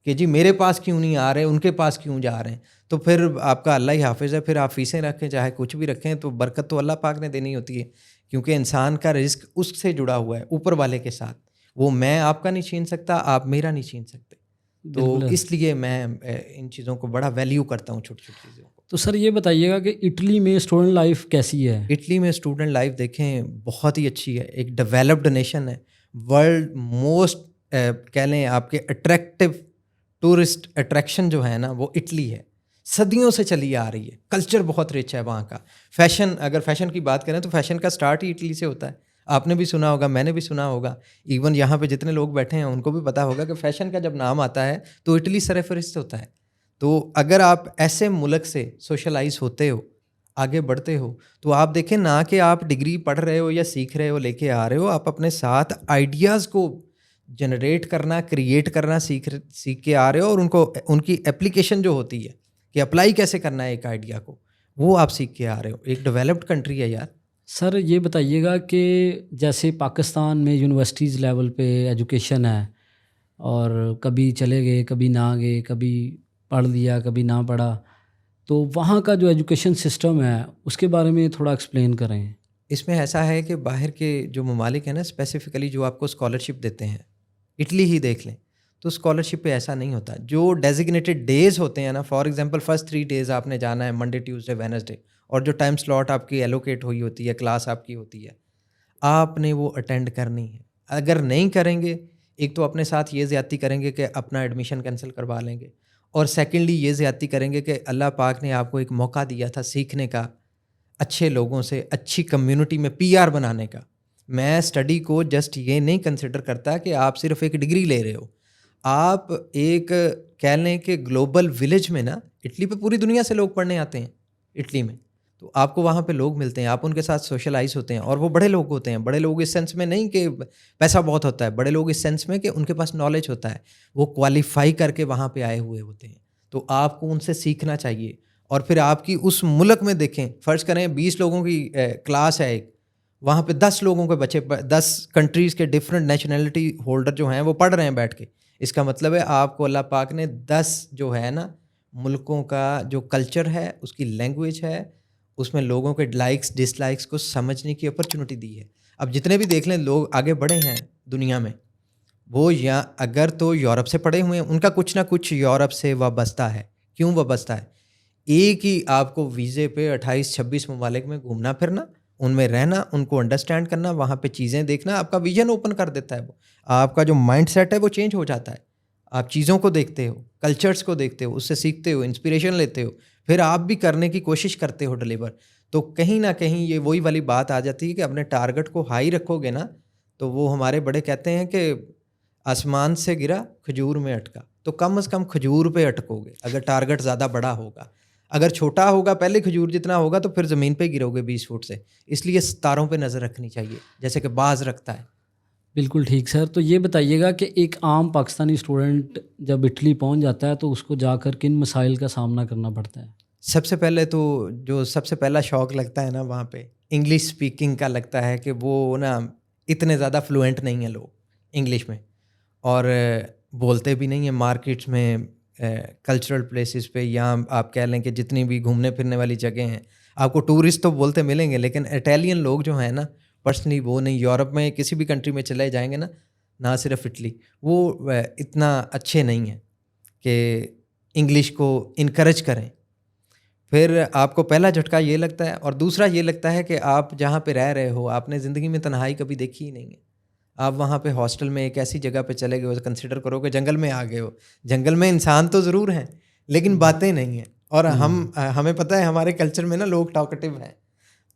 کہ جی میرے پاس کیوں نہیں آ رہے، ان کے پاس کیوں جا رہے ہیں، تو پھر آپ کا اللہ ہی حافظ ہے، پھر آپ فیسیں رکھیں چاہے کچھ بھی رکھیں، تو برکت تو اللہ پاک نے دینی ہوتی ہے، کیونکہ انسان کا رزق اس سے جڑا ہوا ہے اوپر والے کے ساتھ. وہ میں آپ کا نہیں چھین سکتا، آپ میرا نہیں چھین سکتے. تو بالکل. اس لیے میں ان چیزوں کو بڑا ویلیو کرتا ہوں، چھوٹی چھوٹی چیزوں کو. تو سر یہ بتائیے گا کہ اٹلی میں اسٹوڈنٹ لائف کیسی ہے؟ اٹلی میں اسٹوڈنٹ لائف دیکھیں بہت ہی اچھی ہے، ایک ڈیولپڈ نیشن ہے، ورلڈ موسٹ کہہ لیں آپ کے اٹریکٹیو ٹورسٹ اٹریکشن جو ہے نا وہ اٹلی ہے، صدیوں سے چلی آ رہی ہے. کلچر بہت رچ ہے وہاں کا. فیشن، اگر فیشن کی بات کریں تو فیشن کا سٹارٹ ہی اٹلی سے ہوتا ہے. آپ نے بھی سنا ہوگا، میں نے بھی سنا ہوگا، ایون یہاں پہ جتنے لوگ بیٹھے ہیں ان کو بھی پتہ ہوگا کہ فیشن کا جب نام آتا ہے تو اٹلی سر فہرست ہوتا ہے. تو اگر آپ ایسے ملک سے سوشلائز ہوتے ہو، آگے بڑھتے ہو، تو آپ دیکھیں نہ کہ آپ ڈگری پڑھ رہے ہو یا سیکھ رہے ہو، لے کے آ رہے ہو، آپ اپنے ساتھ آئیڈیاز کو جنریٹ کرنا، کریٹ کرنا سیکھ کے آ رہے ہو، اور ان کی اپلیکیشن جو ہوتی ہے کہ اپلائی کیسے کرنا ہے ایک آئیڈیا کو، وہ آپ سیکھ کے آ رہے ہو. ایک ڈیولپڈ کنٹری ہے یار. سر یہ بتائیے گا کہ جیسے پاکستان میں یونیورسٹیز لیول پہ ایجوکیشن ہے، اور کبھی چلے گئے کبھی نہ گئے، کبھی پڑھ لیا کبھی نہ پڑھا، تو وہاں کا جو ایجوکیشن سسٹم ہے اس کے بارے میں تھوڑا ایکسپلین کریں. اس میں ایسا ہے کہ باہر کے جو ممالک ہیں نا، اسپیسیفکلی جو آپ کو اسکالرشپ دیتے ہیں، اٹلی ہی دیکھ لیں تو اسکالرشپ پہ ایسا نہیں ہوتا. جو ڈیزگنیٹڈ ڈیز ہوتے ہیں نا، فار ایگزامپل فرسٹ 3 days آپ نے جانا ہے، منڈے ٹیوزڈے وینسڈے، اور جو ٹائم سلاٹ آپ کی ایلوکیٹ ہوئی ہوتی ہے، کلاس آپ کی ہوتی ہے، آپ نے وہ اٹینڈ کرنی ہے. اگر نہیں کریں گے، ایک تو اپنے ساتھ یہ زیادتی کریں گے کہ اپنا ایڈمیشن کینسل کروا لیں گے، اور سیکنڈلی یہ زیادتی کریں گے کہ اللہ پاک نے آپ کو ایک موقع دیا تھا سیکھنے کا، اچھے لوگوں سے، اچھی کمیونٹی میں پی آر بنانے کا. میں اسٹڈی کو جسٹ یہ نہیں کنسیڈر کرتا کہ آپ صرف ایک ڈگری لے رہے ہو. آپ ایک کہہ لیں کہ گلوبل ولیج میں نا، اٹلی پہ پوری دنیا سے لوگ پڑھنے آتے ہیں اٹلی میں، تو آپ کو وہاں پہ لوگ ملتے ہیں، آپ ان کے ساتھ سوشلائز ہوتے ہیں، اور وہ بڑے لوگ ہوتے ہیں. بڑے لوگ اس سینس میں نہیں کہ پیسہ بہت ہوتا ہے، بڑے لوگ اس سینس میں کہ ان کے پاس نالج ہوتا ہے، وہ کوالیفائی کر کے وہاں پہ آئے ہوئے ہوتے ہیں. تو آپ کو ان سے سیکھنا چاہیے. اور پھر آپ کی اس ملک میں دیکھیں، فرض کریں 20 لوگوں کی کلاس ہے ایک، وہاں پہ 10 لوگوں کے بچے، 10 کنٹریز کے ڈفرینٹ نیشنلٹی ہولڈر جو ہیں وہ پڑھ رہے ہیں بیٹھ کے. اس کا مطلب ہے آپ کو اللہ پاک نے 10 جو ہے نا ملکوں کا جو کلچر ہے، اس کی لینگویج ہے، اس میں لوگوں کے لائکس ڈس لائکس کو سمجھنے کی اپرچونٹی دی ہے. اب جتنے بھی دیکھ لیں لوگ آگے بڑھے ہیں دنیا میں، وہ یا اگر تو یورپ سے پڑھے ہوئے ہیں، ان کا کچھ نہ کچھ یورپ سے وابستہ ہے. کیوں وابستہ ہے؟ ایک ہی آپ کو ویزے پہ 28-26 ممالک میں گھومنا پھرنا، ان میں رہنا، ان کو انڈرسٹینڈ کرنا، وہاں پہ چیزیں دیکھنا، آپ کا ویژن اوپن کر دیتا ہے. وہ آپ کا جو مائنڈ سیٹ ہے وہ چینج ہو جاتا ہے. آپ چیزوں کو دیکھتے ہو، کلچرز کو دیکھتے ہو، اس سے سیکھتے ہو، انسپریشن لیتے ہو، پھر آپ بھی کرنے کی کوشش کرتے ہو ڈلیور. تو کہیں نہ کہیں یہ وہی والی بات آ جاتی ہے کہ اپنے ٹارگٹ کو ہائی رکھو گے نا، تو وہ ہمارے بڑے کہتے ہیں کہ آسمان سے گرا کھجور میں اٹکا. تو کم از کم کھجور پہ اٹکو گے اگر ٹارگٹ زیادہ بڑا ہوگا. اگر چھوٹا ہوگا، پہلے کھجور جتنا ہوگا، تو پھر زمین پہ گرو گے 20 فٹ سے. اس لیے ستاروں پہ نظر رکھنی چاہیے جیسے کہ باز رکھتا ہے. بالکل ٹھیک سر. تو یہ بتائیے گا کہ ایک عام پاکستانی اسٹوڈنٹ جب اٹلی پہنچ جاتا ہے تو اس کو جا کر کن مسائل کا سامنا کرنا پڑتا ہے؟ سب سے پہلے تو جو سب سے پہلا شوق لگتا ہے نا وہاں پہ انگلش اسپیکنگ کا لگتا ہے کہ وہ نا اتنے زیادہ فلوئنٹ نہیں ہیں لوگ انگلش میں، اور بولتے بھی نہیں ہیں. مارکیٹس میں، کلچرل پلیسز پہ، یا آپ کہہ لیں کہ جتنی بھی گھومنے پھرنے والی جگہیں ہیں، آپ کو ٹورسٹ تو بولتے ملیں گے، لیکن اٹیلین لوگ جو ہیں نا پرسنلی وہ نہیں. یورپ میں کسی بھی کنٹری میں چلے جائیں گے نا، نہ صرف اٹلی، وہ اتنا اچھے نہیں ہیں کہ انگلش کو انکریج کریں. پھر آپ کو پہلا جھٹکا یہ لگتا ہے، اور دوسرا یہ لگتا ہے کہ آپ جہاں پہ رہ رہے ہو آپ نے زندگی میں تنہائی کبھی دیکھی ہی نہیں ہے. آپ وہاں پہ ہاسٹل میں ایک ایسی جگہ پہ چلے گئے ہو، کنسیڈر کرو کہ جنگل میں آ گئے ہو. جنگل میں انسان تو ضرور ہیں لیکن باتیں نہیں ہیں. اور ہمیں پتہ ہے ہمارے کلچر میں نا لوگ ٹاکٹیو ہیں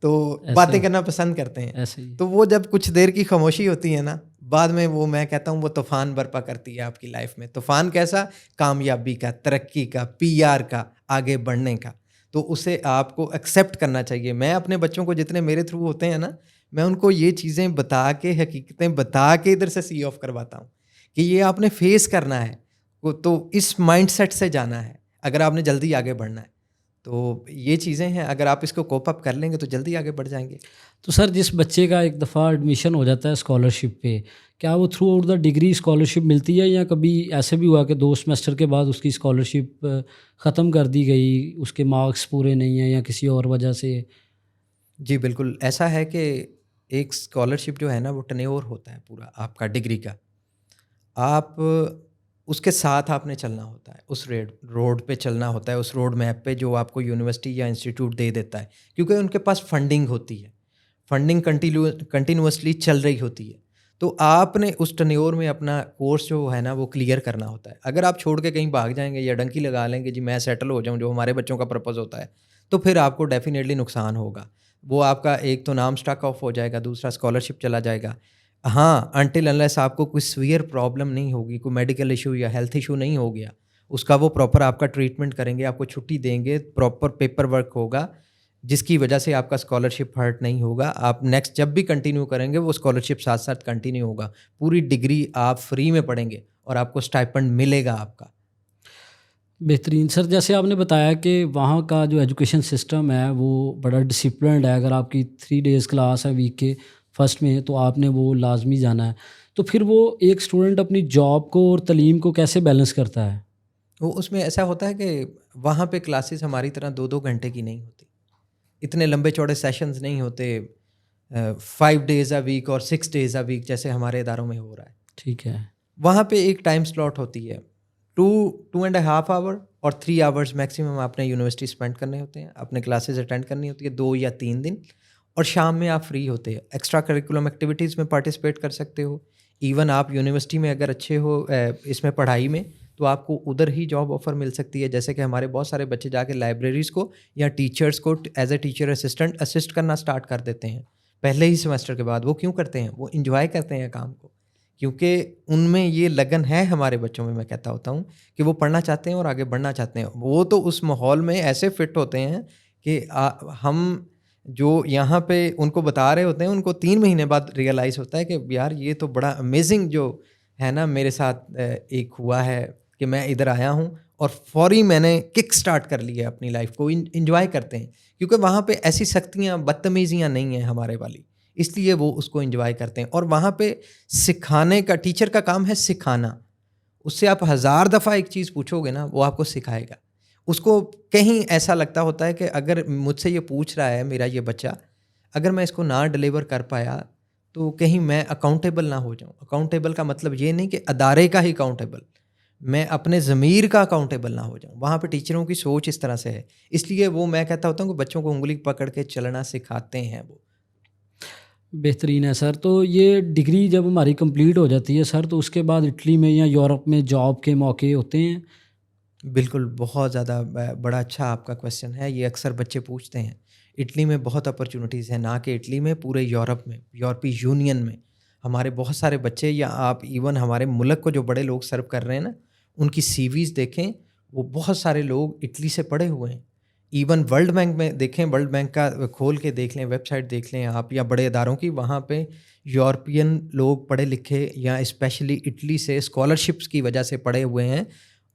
تو باتیں کرنا پسند کرتے ہیں. ایسے ہی تو وہ جب کچھ دیر کی خاموشی ہوتی ہے نا، بعد میں وہ میں کہتا ہوں وہ طوفان برپا کرتی ہے آپ کی لائف میں. طوفان کیسا؟ کامیابی کا، ترقی کا، PR کا، آگے بڑھنے کا. تو اسے آپ کو ایکسیپٹ کرنا چاہیے. میں اپنے بچوں کو جتنے میرے تھرو ہوتے ہیں نا، میں ان کو یہ چیزیں بتا کے، حقیقتیں بتا کے ادھر سے سی آف کرواتا ہوں کہ یہ آپ نے فیس کرنا ہے. تو اس مائنڈ سیٹ سے جانا ہے اگر آپ نے جلدی آگے بڑھنا ہے. تو یہ چیزیں ہیں، اگر آپ اس کو کوپ اپ کر لیں گے تو جلدی آگے بڑھ جائیں گے. تو سر جس بچے کا ایک دفعہ ایڈمیشن ہو جاتا ہے اسکالرشپ پہ، کیا وہ through out the degree scholarship ملتی ہے، یا کبھی ایسے بھی ہوا کہ 2 سیمسٹر کے بعد اس کی اسکالرشپ ختم کر دی گئی، اس کے مارکس پورے نہیں ہیں یا کسی اور وجہ سے؟ جی بالکل ایسا ہے کہ ایک اسکالرشپ جو ہے نا وہ ٹینیور ہوتا ہے پورا آپ کا ڈگری کا. آپ اس کے ساتھ آپ نے چلنا ہوتا ہے، اس روڈ پہ چلنا ہوتا ہے، اس روڈ میپ پہ جو آپ کو یونیورسٹی یا انسٹیٹیوٹ دے دیتا ہے، کیونکہ ان کے پاس فنڈنگ ہوتی ہے. فنڈنگ کنٹینیوسلی چل رہی ہوتی ہے. تو آپ نے اس ٹینیور میں اپنا کورس جو ہے نا وہ کلیئر کرنا ہوتا ہے. اگر آپ چھوڑ کے کہیں بھاگ جائیں گے یا ڈنکی لگا لیں گے جی میں سیٹل ہو جاؤں، جو ہمارے بچوں کا پرپز ہوتا ہے، تو پھر آپ کو ڈیفینیٹلی نقصان ہوگا. وہ آپ کا ایک تو نام اسٹاک آف ہو جائے گا، دوسرا اسکالرشپ چلا جائے گا. ہاں انٹل انلیس آپ کو کوئی سویئر پرابلم نہیں ہوگی، کوئی میڈیکل ایشو یا ہیلتھ ایشو نہیں ہو گیا، اس کا وہ پراپر آپ کا ٹریٹمنٹ کریں گے، آپ کو چھٹی دیں گے، پراپر پیپر ورک ہوگا جس کی وجہ سے آپ کا اسکالرشپ ہرٹ نہیں ہوگا. آپ نیکسٹ جب بھی کنٹینیو کریں گے وہ اسکالرشپ ساتھ ساتھ کنٹینیو ہوگا. پوری ڈگری آپ فری میں پڑھیں گے اور آپ کو اسٹائپنڈ ملے گا آپ کا. بہترین سر. جیسے آپ نے بتایا کہ وہاں کا جو ایجوکیشن سسٹم ہے وہ بڑا ڈسپلنڈ ہے. اگر آپ کی 3 days کلاس ہے ویک کے فرسٹ میں تو آپ نے وہ لازمی جانا ہے. تو پھر وہ ایک اسٹوڈنٹ اپنی جاب کو اور تعلیم کو کیسے بیلنس کرتا ہے؟ وہ اس میں ایسا ہوتا ہے کہ وہاں پہ کلاسز ہماری طرح 2 گھنٹے کی نہیں ہوتی، اتنے لمبے چوڑے سیشنز نہیں ہوتے 5 days اے ویک اور 6 days اے ویک جیسے ہمارے اداروں میں ہو رہا ہے. ٹھیک ہے. وہاں پہ ایک ٹائم سلاٹ ہوتی ہے، 2.5 hour اور 3 hours میکسیمم آپ نے یونیورسٹی اسپینڈ کرنے ہوتے ہیں، اپنے کلاسز اٹینڈ کرنی ہوتی ہے 2 یا 3 دن، اور شام میں آپ فری ہوتے ہیں. ایکسٹرا کریکولم ایکٹیویٹیز میں پارٹیسپیٹ کر سکتے ہو. ایون آپ یونیورسٹی میں اگر اچھے ہو اس میں پڑھائی میں تو آپ کو ادھر ہی جاب آفر مل سکتی ہے. جیسے کہ ہمارے بہت سارے بچے جا کے لائبریریز کو یا ٹیچرس کو as a teacher assistant assist کرنا اسٹارٹ کر دیتے ہیں پہلے ہی سیمسٹر کے بعد. وہ کیوں کرتے ہیں؟ وہ انجوائے کرتے ہیں کام کو، کیونکہ ان میں یہ لگن ہے ہمارے بچوں میں. میں کہتا ہوتا ہوں کہ وہ پڑھنا چاہتے ہیں اور آگے بڑھنا چاہتے ہیں. وہ تو اس ماحول میں ایسے فٹ ہوتے ہیں کہ ہم جو یہاں پہ ان کو بتا رہے ہوتے ہیں ان کو 3 مہینے بعد ریئلائز ہوتا ہے کہ یار یہ تو بڑا امیزنگ جو ہے نا میرے ساتھ ایک ہوا ہے کہ میں ادھر آیا ہوں اور فوری میں نے کک سٹارٹ کر لی ہے اپنی لائف کو. انجوائے کرتے ہیں کیونکہ وہاں پہ ایسی سختیاں بدتمیزیاں نہیں ہیں ہمارے والی، اس لیے وہ اس کو انجوائے کرتے ہیں. اور وہاں پہ سکھانے کا، ٹیچر کا کام ہے سکھانا. اس سے آپ 1000 دفعہ ایک چیز پوچھو گے نا وہ آپ کو سکھائے گا. اس کو کہیں ایسا لگتا ہوتا ہے کہ اگر مجھ سے یہ پوچھ رہا ہے میرا یہ بچہ، اگر میں اس کو نہ ڈلیور کر پایا تو کہیں میں اکاؤنٹیبل نہ ہو جاؤں. اکاؤنٹیبل کا مطلب یہ نہیں کہ ادارے کا ہی اکاؤنٹیبل، میں اپنے ضمیر کا اکاؤنٹیبل نہ ہو جاؤں. وہاں پہ ٹیچروں کی سوچ اس طرح سے ہے، اس لیے وہ میں کہتا ہوتا ہوں کہ بچوں کو انگلی پکڑ کے چلنا سکھاتے ہیں وہ. بہترین ہے سر. تو یہ ڈگری جب ہماری کمپلیٹ ہو جاتی ہے سر تو اس کے بعد اٹلی میں یا یورپ میں جاب کے موقع ہوتے ہیں؟ بالکل، بہت زیادہ بڑا اچھا آپ کا کویسچن ہے. یہ اکثر بچے پوچھتے ہیں. اٹلی میں بہت اپرچونیٹیز ہیں، نہ کہ اٹلی میں، پورے یورپ میں، یورپی یونین میں ہمارے بہت سارے بچے، یا آپ ایون ہمارے ملک کو جو بڑے لوگ سرو کر رہے ہیں نا ان کی سی ویز دیکھیں، وہ بہت سارے لوگ اٹلی سے پڑھے ہوئے ہیں. ایون ورلڈ بینک میں دیکھیں، ورلڈ بینک کا کھول کے دیکھ لیں، ویب سائٹ دیکھ لیں آپ، یا بڑے اداروں کی، وہاں پہ یورپین لوگ پڑھے لکھے یا اسپیشلی اٹلی سے اسکالرشپس کی وجہ سے پڑھے ہوئے ہیں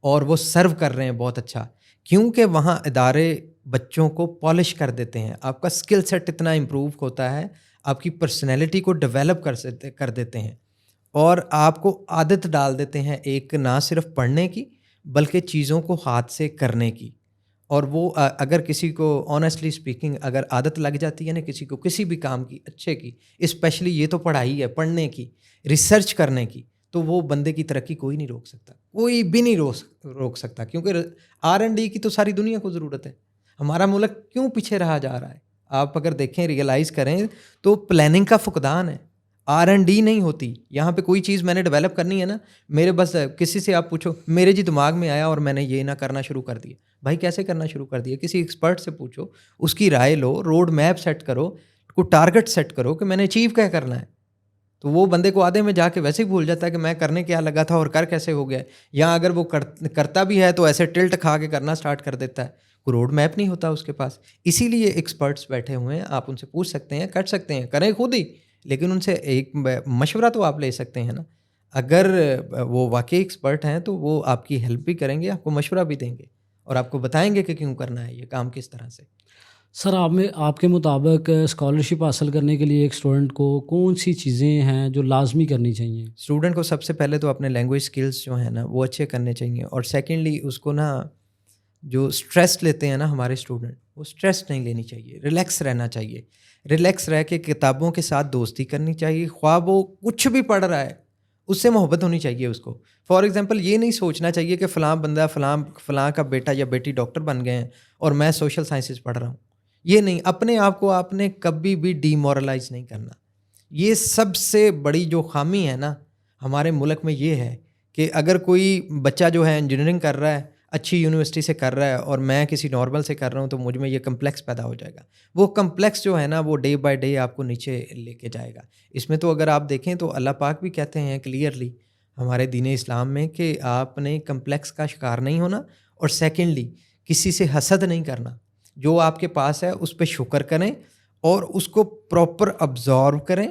اور وہ سرو کر رہے ہیں بہت اچھا. کیونکہ وہاں ادارے بچوں کو پالش کر دیتے ہیں، آپ کا اسکل سیٹ اتنا امپروو ہوتا ہے، آپ کی پرسنالٹی کو ڈیولپ کر دیتے ہیں اور آپ کو عادت ڈال دیتے ہیں ایک نہ صرف پڑھنے کی بلکہ چیزوں کو ہاتھ سے کرنے کی. اور وہ اگر کسی کو آنیسٹلی اسپیکنگ اگر عادت لگ جاتی ہے نا کسی کو کسی بھی کام کی اچھے کی، اسپیشلی یہ تو پڑھائی ہے، پڑھنے کی، ریسرچ کرنے کی، تو وہ بندے کی ترقی کوئی نہیں روک سکتا، کوئی بھی نہیں روک سکتا، کیونکہ R&D کی تو ساری دنیا کو ضرورت ہے. ہمارا ملک کیوں پیچھے رہا جا رہا ہے؟ آپ اگر دیکھیں ریئلائز کریں تو پلاننگ کا فقدان ہے. R&D نہیں ہوتی یہاں پہ. کوئی چیز میں نے ڈیولپ کرنی ہے نا، میرے بس کسی سے آپ پوچھو، میرے جی دماغ میں آیا اور میں نے یہ نہ کرنا شروع کر دیا. بھائی کیسے کرنا شروع کر دیا؟ کسی ایکسپرٹ سے پوچھو، اس کی رائے لو، روڈ میپ سیٹ کرو، کوئی ٹارگٹ سیٹ کرو کہ میں نے اچیو کیا کرنا ہے. تو وہ بندے کو آدھے میں جا کے ویسے ہی بھول جاتا ہے کہ میں کرنے کیا لگا تھا اور کر کیسے ہو گیا. یا اگر وہ کرتا بھی ہے تو ایسے ٹلٹ کھا کے کرنا سٹارٹ کر دیتا ہے. کوئی روڈ میپ نہیں ہوتا اس کے پاس. اسی لیے ایکسپرٹس بیٹھے ہوئے ہیں، آپ ان سے پوچھ سکتے ہیں، کر سکتے ہیں، کریں خود ہی، لیکن ان سے ایک مشورہ تو آپ لے سکتے ہیں نا. اگر وہ واقعی ایکسپرٹ ہیں تو وہ آپ کی ہیلپ بھی کریں گے، آپ کو مشورہ بھی دیں گے اور آپ کو بتائیں گے کہ کیوں کرنا ہے یہ کام کس طرح سے. سر آپ کے مطابق اسکالرشپ حاصل کرنے کے لیے ایک اسٹوڈنٹ کو کون سی چیزیں ہیں جو لازمی کرنی چاہیے؟ اسٹوڈنٹ کو سب سے پہلے تو اپنے لینگویج اسکلس جو ہیں نا وہ اچھے کرنے چاہیے. اور سیکنڈلی اس کو نا جو اسٹریس لیتے ہیں نا ہمارے اسٹوڈنٹ، وہ اسٹریس نہیں لینی چاہیے، ریلیکس رہنا چاہیے. ریلیکس رہ کے کتابوں کے ساتھ دوستی کرنی چاہیے. خواہ وہ کچھ بھی پڑھ رہا ہے اس سے محبت ہونی چاہیے اس کو. فار ایگزامپل یہ نہیں سوچنا چاہیے کہ فلاں بندہ فلاں کا بیٹا یا بیٹی ڈاکٹر بن گئے ہیں اور میں سوشل سائنسز پڑھ رہا ہوں. یہ نہیں، اپنے آپ کو آپ نے کبھی بھی ڈی مورلائز نہیں کرنا. یہ سب سے بڑی جو خامی ہے نا ہمارے ملک میں یہ ہے کہ اگر کوئی بچہ جو ہے انجینئرنگ کر رہا ہے، اچھی یونیورسٹی سے کر رہا ہے، اور میں کسی نارمل سے کر رہا ہوں، تو مجھ میں یہ کمپلیکس پیدا ہو جائے گا. وہ کمپلیکس جو ہے نا وہ ڈے بائی ڈے آپ کو نیچے لے کے جائے گا. اس میں تو اگر آپ دیکھیں تو اللہ پاک بھی کہتے ہیں کلیئرلی ہمارے دین اسلام میں کہ آپ نے کمپلیکس کا شکار نہیں ہونا. اور سیکنڈلی کسی سے حسد نہیں کرنا. جو آپ کے پاس ہے اس پہ شکر کریں اور اس کو پراپر ابزارو کریں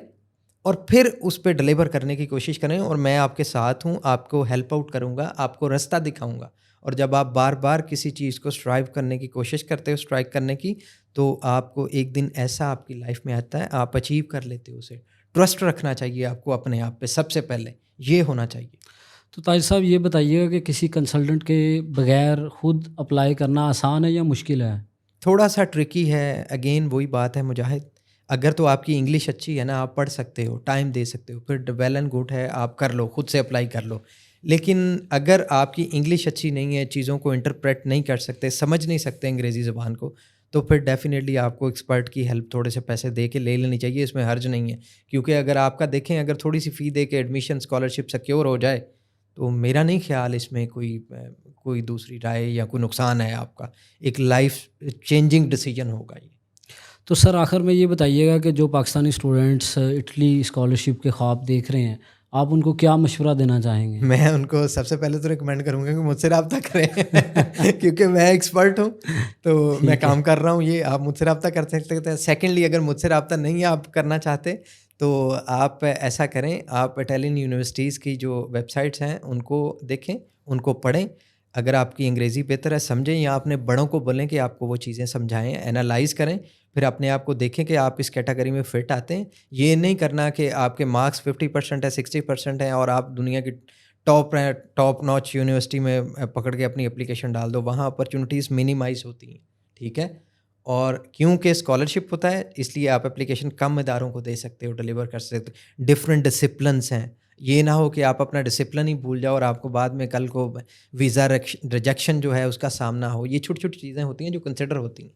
اور پھر اس پہ ڈلیور کرنے کی کوشش کریں. اور میں آپ کے ساتھ ہوں، آپ کو ہیلپ آؤٹ کروں گا، آپ کو رستہ دکھاؤں گا. اور جب آپ بار بار کسی چیز کو اسٹرائیو کرنے کی کوشش کرتے ہو، اسٹرائک کرنے کی، تو آپ کو ایک دن ایسا آپ کی لائف میں آتا ہے آپ اچیو کر لیتے ہو اسے. ٹرسٹ رکھنا چاہیے آپ کو اپنے آپ پہ، سب سے پہلے یہ ہونا چاہیے. تو طاہر صاحب یہ بتائیے گا کہ کسی کنسلٹنٹ کے بغیر خود اپلائی کرنا آسان ہے یا مشکل ہے؟ تھوڑا سا ٹرکی ہے. اگین وہی بات ہے مجاہد، اگر تو آپ کی انگلش اچھی ہے نا، آپ پڑھ سکتے ہو، ٹائم دے سکتے ہو، پھر ویل اینڈ گڈ ہے، آپ کر لو، خود سے اپلائی کر لو. لیکن اگر آپ کی انگلش اچھی نہیں ہے، چیزوں کو انٹرپریٹ نہیں کر سکتے، سمجھ نہیں سکتے انگریزی زبان کو، تو پھر ڈیفینیٹلی آپ کو ایکسپرٹ کی ہیلپ تھوڑے سے پیسے دے کے لے لینی چاہیے. اس میں حرج نہیں ہے، کیونکہ اگر آپ کا دیکھیں اگر تھوڑی سی فی دے کے ایڈمیشن اسکالرشپ سیکیور ہو جائے تو میرا نہیں خیال اس میں کوئی دوسری رائے یا کوئی نقصان ہے. آپ کا ایک لائف چینجنگ ڈیسیجن ہوگا یہ. تو سر آخر میں یہ بتائیے گا کہ جو پاکستانی اسٹوڈنٹس اٹلی اسکالرشپ کے خواب دیکھ رہے ہیں، آپ ان کو کیا مشورہ دینا چاہیں گے؟ میں ان کو سب سے پہلے تو ریکمینڈ کروں گا کہ مجھ سے رابطہ کریں کیونکہ میں ایکسپرٹ ہوں، تو میں کام کر رہا ہوں. یہ آپ مجھ سے رابطہ کر سکتے ہیں. سیکنڈلی اگر مجھ سے رابطہ نہیں آپ کرنا چاہتے تو آپ ایسا کریں، آپ اٹیلین یونیورسٹیز کی جو ویب سائٹس ہیں ان کو دیکھیں، ان کو پڑھیں. اگر آپ کی انگریزی بہتر ہے سمجھیں، یا اپنے بڑوں کو بولیں کہ آپ کو وہ چیزیں سمجھائیں، انالائز کریں، پھر اپنے آپ کو دیکھیں کہ آپ اس کیٹیگری میں فٹ آتے ہیں. یہ نہیں کرنا کہ آپ کے مارکس 50% ہے، 60% ہیں اور آپ دنیا کی ٹاپ ناچ یونیورسٹی میں پکڑ کے اپنی اپلیکیشن ڈال دو. وہاں اپرچونیٹیز منیمائز ہوتی ہیں، ٹھیک ہے. اور کیونکہ اسکالرشپ ہوتا ہے اس لیے آپ اپلیکیشن کم اداروں کو دے سکتے ہو، ڈلیور کر سکتے ہو. ڈفرینٹ ڈسپلنس ہیں، یہ نہ ہو کہ آپ اپنا ڈسپلن ہی بھول جاؤ اور آپ کو بعد میں کل کو ویزا ریجیکشن جو ہے اس کا سامنا ہو. یہ چھوٹی چھوٹی چیزیں ہوتی ہیں جو کنسیڈر ہوتی ہیں.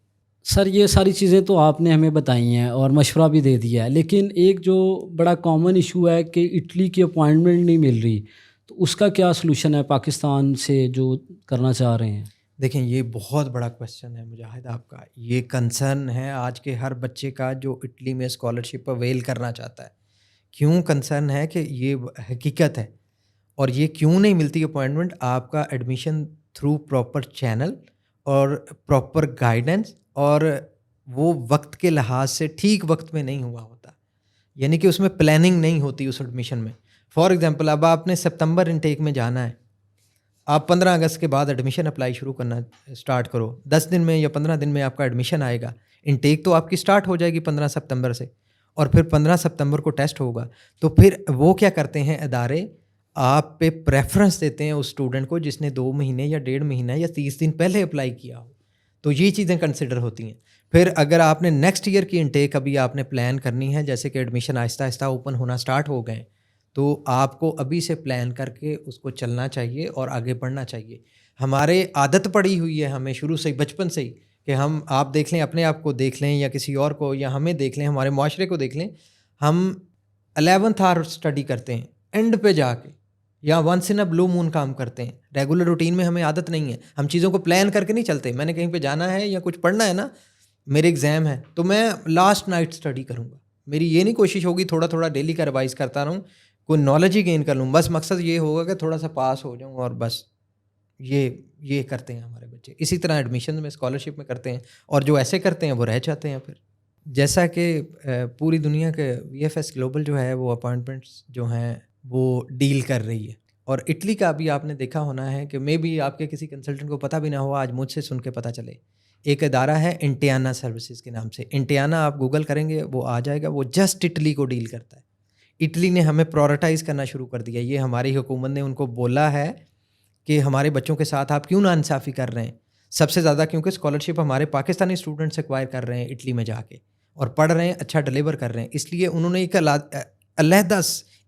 سر یہ ساری چیزیں تو آپ نے ہمیں بتائی ہیں اور مشورہ بھی دے دیا ہے، لیکن ایک جو بڑا کامن ایشو ہے کہ اٹلی کی اپوائنٹمنٹ نہیں مل رہی، تو اس کا کیا سلوشن ہے پاکستان سے جو کرنا چاہ رہے ہیں؟ دیکھیں یہ بہت بڑا کویشچن ہے مجاہد آپ کا. یہ کنسرن ہے آج کے ہر بچے کا جو اٹلی میں اسکالرشپ اویل کرنا چاہتا ہے. کیوں کنسرن ہے کہ یہ حقیقت ہے. اور یہ کیوں نہیں ملتی اپوائنٹمنٹ؟ آپ کا ایڈمیشن تھرو پراپر چینل اور پراپر گائیڈنس اور وہ وقت کے لحاظ سے ٹھیک وقت میں نہیں ہوا ہوتا، یعنی کہ اس میں پلاننگ نہیں ہوتی اس ایڈمیشن میں. فار ایگزامپل اب آپ نے سپتمبر انٹیک میں جانا ہے، آپ 15 اگست کے بعد ایڈمیشن اپلائی شروع کرنا اسٹارٹ کرو، 10 دن میں یا 15 دن میں آپ کا ایڈمیشن آئے گا. انٹیک تو آپ کی اسٹارٹ ہو جائے گی 15 سپتمبر سے، اور پھر 15 سپتمبر کو ٹیسٹ ہوگا. تو پھر وہ کیا کرتے ہیں ادارے، آپ پہ پریفرنس دیتے ہیں اس اسٹوڈنٹ کو جس نے 2 مہینے یا 1.5 مہینہ یا 30 دن پہلے اپلائی کیا ہو. تو یہ چیزیں کنسیڈر ہوتی ہیں. پھر اگر آپ نے نیکسٹ ایئر کی انٹیک ابھی آپ نے پلان کرنی ہے, جیسے کہ ایڈمیشن آہستہ آہستہ اوپن ہونا سٹارٹ ہو گئے, تو آپ کو ابھی سے پلان کر کے اس کو چلنا چاہیے اور آگے بڑھنا چاہیے. ہمارے عادت پڑی ہوئی ہے ہمیں شروع سے ہی, بچپن سے ہی, کہ ہم, آپ دیکھ لیں اپنے آپ کو دیکھ لیں یا کسی اور کو, یا ہمیں دیکھ لیں, ہمارے معاشرے کو دیکھ لیں, ہم 11th آور اسٹڈی کرتے ہیں اینڈ پہ جا کے, یا ونس ان اے بلو مون کام کرتے ہیں. ریگولر روٹین میں ہمیں عادت نہیں ہے, ہم چیزوں کو پلان کر کے نہیں چلتے. میں نے کہیں پہ جانا ہے یا کچھ پڑھنا ہے نا, میرے ایگزام ہے تو میں لاسٹ نائٹ اسٹڈی کروں گا. میری یہ نہیں کوشش ہوگی تھوڑا تھوڑا ڈیلی کا ریوائز کرتا رہوں, کوئی نالج ہی گین کر لوں, بس مقصد یہ ہوگا کہ تھوڑا سا پاس ہو جاؤں, اور بس یہ کرتے ہیں ہمارے بچے. اسی طرح ایڈمیشن میں, اسکالرشپ میں کرتے ہیں, اور جو ایسے کرتے ہیں وہ رہ جاتے ہیں. پھر جیسا کہ پوری دنیا کے VFS گلوبل جو ہے وہ اپائنٹمنٹس جو ہیں وہ ڈیل کر رہی ہے. اور اٹلی کا بھی آپ نے دیکھا ہونا ہے کہ مے بی آپ کے کسی کنسلٹنٹ کو پتہ بھی نہ ہوا, آج مجھ سے سن کے پتہ چلے. ایک ادارہ ہے انٹیانا سروسز کے نام سے. انٹیانا آپ گوگل کریں گے وہ آ جائے گا. وہ جسٹ اٹلی کو ڈیل کرتا ہے. اٹلی نے ہمیں پرائورٹائز کرنا شروع کر دیا. یہ ہماری حکومت نے ان کو بولا ہے کہ ہمارے بچوں کے ساتھ آپ کیوں ناانصافی کر رہے ہیں. سب سے زیادہ کیونکہ اسکالرشپ ہمارے پاکستانی اسٹوڈنٹس ایکوائر کر رہے ہیں اٹلی میں جا کے, اور پڑھ رہے ہیں, اچھا ڈلیور کر رہے ہیں. اس لیے انہوں نے ایک علیحدہ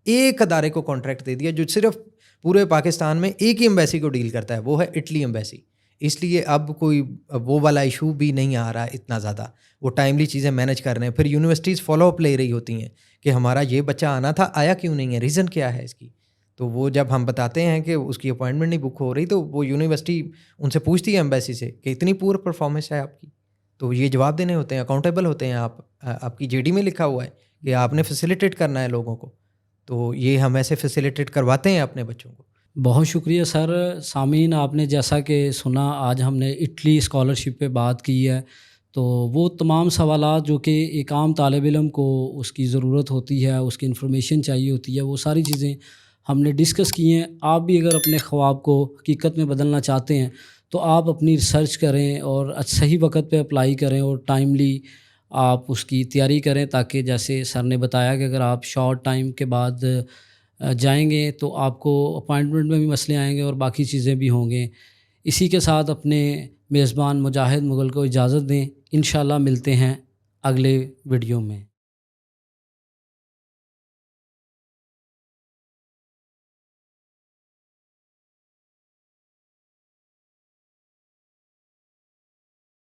ایک ادارے کو کانٹریکٹ دے دیا جو صرف پورے پاکستان میں ایک ہی ایمبیسی کو ڈیل کرتا ہے, وہ ہے اٹلی ایمبیسی. اس لیے اب کوئی وہ والا ایشو بھی نہیں آ رہا اتنا زیادہ. وہ ٹائملی چیزیں مینیج کر رہے ہیں. پھر یونیورسٹیز فالو اپ لے رہی ہوتی ہیں کہ ہمارا یہ بچہ آنا تھا, آیا کیوں نہیں ہے, ریزن کیا ہے اس کی. تو وہ جب ہم بتاتے ہیں کہ اس کی اپوائنٹمنٹ نہیں بک ہو رہی, تو وہ یونیورسٹی ان سے پوچھتی ہے ایمبیسی سے کہ اتنی پور پرفارمنس ہے آپ کی. تو یہ جواب دینے ہوتے ہیں, اکاؤنٹیبل ہوتے ہیں. آپ کی JD میں لکھا ہوا ہے کہ آپ نے فیسیلیٹیٹ کرنا ہے لوگوں کو. تو یہ ہم ایسے فیسیلیٹیٹ کرواتے ہیں اپنے بچوں کو. بہت شکریہ سر. سامعین, آپ نے جیسا کہ سنا, آج ہم نے اٹلی اسکالرشپ پہ بات کی ہے. تو وہ تمام سوالات جو کہ ایک عام طالب علم کو اس کی ضرورت ہوتی ہے, اس کی انفارمیشن چاہیے ہوتی ہے, وہ ساری چیزیں ہم نے ڈسکس کی ہیں. آپ بھی اگر اپنے خواب کو حقیقت میں بدلنا چاہتے ہیں تو آپ اپنی ریسرچ کریں اور صحیح وقت پہ اپلائی کریں, اور ٹائملی آپ اس کی تیاری کریں, تاکہ جیسے سر نے بتایا کہ اگر آپ شارٹ ٹائم کے بعد جائیں گے تو آپ کو اپائنٹمنٹ میں بھی مسئلے آئیں گے اور باقی چیزیں بھی ہوں گے. اسی کے ساتھ اپنے میزبان مجاہد مغل کو اجازت دیں. انشاءاللہ ملتے ہیں اگلے ویڈیو میں.